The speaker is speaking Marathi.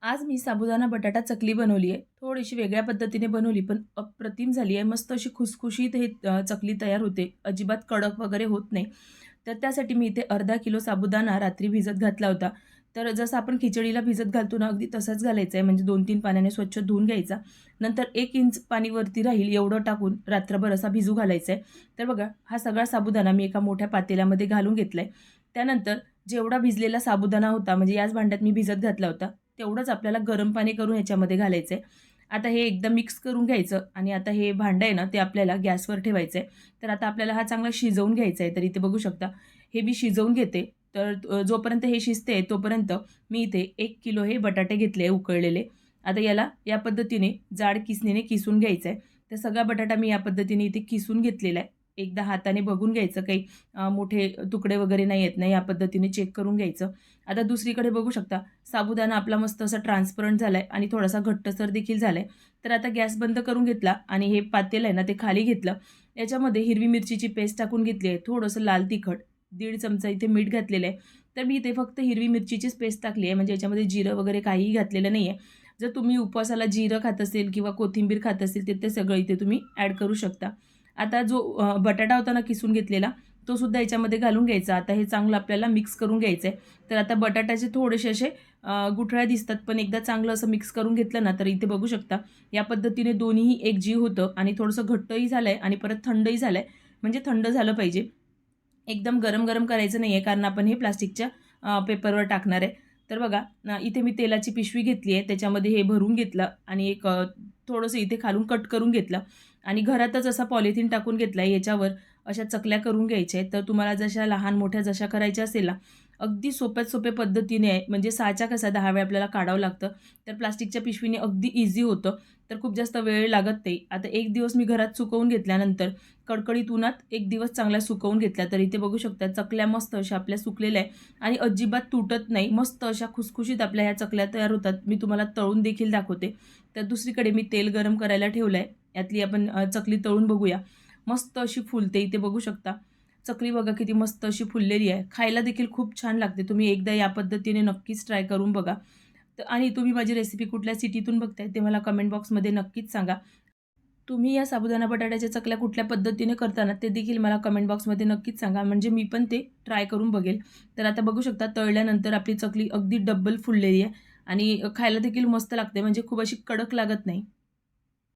आज मी साबुदाणा बटाटा चकली बनवली आहे. थोडीशी वेगळ्या पद्धतीने बनवली, पण अप्रतिम झाली आहे. मस्त अशी खुसखुशीत हे चकली तयार होते. अजिबात कडक वगैरे होत नाही. तर त्यासाठी मी इथे अर्धा किलो साबुदाणा रात्री भिजत घातला होता. तर जसं आपण खिचडीला भिजत घालतो ना, अगदी तसाच घालायचा आहे. म्हणजे 2-3 पाण्याने स्वच्छ धुवून घ्यायचा. नंतर 1 इंच पाणी वरती राहील एवढं टाकून रात्रभर असा भिजू घालायचा आहे. तर बघा, हा सगळा साबुदाणा मी एका मोठ्या पातेल्यामध्ये घालून घेतलाय. त्यानंतर जेवढा भिजलेला साबुदाणा होता, म्हणजे याच भांड्यात मी भिजत घातला होता, तेवढंच आपल्याला गरम पाणी करून याच्यामध्ये घालायचं आहे. आता हे एकदा मिक्स करून घ्यायचं आणि आता हे भांडं आहे ना, ते आपल्याला गॅसवर ठेवायचं आहे. तर आता आपल्याला हा चांगला शिजवून घ्यायचा आहे. तर इथे बघू शकता, हे मी शिजवून घेते. तर जोपर्यंत हे शिजते तोपर्यंत मी इथे 1 किलो हे बटाटे घेतले उकळलेले. आता याला या पद्धतीने जाड किसणीने किसून घ्यायचं आहे. तर सगळा बटाटा मी या पद्धतीने इथे किसून घेतलेला आहे. एकदा हाताने बघून घ्यायचं, काही मोठे तुकडे वगैरे नाही आहेत ना, या पद्धतीने चेक करून घ्यायचं. आता दुसरीकडे बघू शकता, साबुदाणा आपला मस्त असा ट्रान्सपरंट झाला आहे आणि थोडासा घट्टसर देखील झाला आहे. तर आता गॅस बंद करून घेतला आणि हे पातेलं आहे ना, ते खाली घेतलं. याच्यामध्ये हिरवी मिरचीची पेस्ट टाकून घेतली आहे, थोडंसं लाल तिखट, 1.5 चमचा इथे मीठ घातलेलं आहे. तर मी इथे फक्त हिरवी मिरचीचीच पेस्ट टाकली आहे, म्हणजे याच्यामध्ये जिरं वगैरे काहीही घातलेलं नाही आहे. जर तुम्ही उपवासाला जिरं खात असेल किंवा कोथिंबीर खात असेल, तर ते सगळं इथे तुम्ही ॲड करू शकता. आता जो बटाटा होता ना किसून घेतलेला, तो सुद्धा याच्यामध्ये घालून घ्यायचा. आता हे चांगलं आपल्याला मिक्स करून घ्यायचं आहे. तर आता बटाट्याचे थोडेसे असे गुठळ्या दिसतात, पण एकदा चांगलं असं मिक्स करून घेतलं ना, तर इथे बघू शकता, या पद्धतीने दोन्हीही एकजीव होतं आणि थोडंसं घट्टही झालं आहे आणि परत थंडही झालं आहे. म्हणजे थंड झालं पाहिजे. एकदम गरम-गरम करायचं नाही आहे, कारण आपण हे प्लास्टिकच्या पेपरवर टाकणार आहे. तर बघा, इथे मी तेलाची पिशवी घेतली आहे, त्याच्यामध्ये हे भरून घेतलं आणि एक थोडंसं इथे खालून कट करून घेतलं आणि घरातच असा पॉलिथिन टाकून घेतला. याच्यावर अशा चकल्या करून घ्यायच्या आहेत. तर तुम्हाला जशा लहान-मोठ्या जशा करायच्या असेल ना, अगदी सोप्यात सोप्या पद्धतीने आहे. म्हणजे साचा कसा 10 वेळा आपल्याला काढावं लागतं, तर प्लास्टिकच्या पिशवीने अगदी इझी होतं. तर खूप जास्त वेळ लागत नाही. आता एक दिवस मी घरात सुकवून घेतल्यानंतर कडकडीत उन्हात 1 दिवस चांगल्या सुकवून घेतल्या. तर इथे बघू शकता, चकल्या मस्त अशा आपल्या सुकलेल्या आहे आणि अजिबात तुटत नाही. मस्त अशा खुसखुशीत आपल्या ह्या चकल्या तयार होतात. मी तुम्हाला तळून देखील दाखवते. तर दुसरीकडे मी तेल गरम करायला ठेवलं आहे. यातली आपण चकली तळून बघूया. मस्त अशी फुलते. इथे बघू शकता, चकली बघा किती मस्त अशी फुललेली आहे. खायला देखील खूप छान लागते. तुम्ही एकदा या पद्धतीने नक्कीच ट्राय करून बघा. तर आणि तुम्ही माझी रेसिपी कुठल्या सिटीतून बघताय ते मला कमेंट बॉक्समध्ये नक्कीच सांगा. तुम्ही या साबुदाणा बटाट्याच्या चकल्या कुठल्या पद्धतीने करता ना, ते देखील मला कमेंट बॉक्समध्ये नक्कीच सांगा. म्हणजे मी पण ते ट्राय करून बघेल. तर आता बघू शकता, तळल्यानंतर आपली चकली अगदी डब्बल फुललेली आहे आणि खायला देखील मस्त लागते. म्हणजे खूप अशी कडक लागत नाही.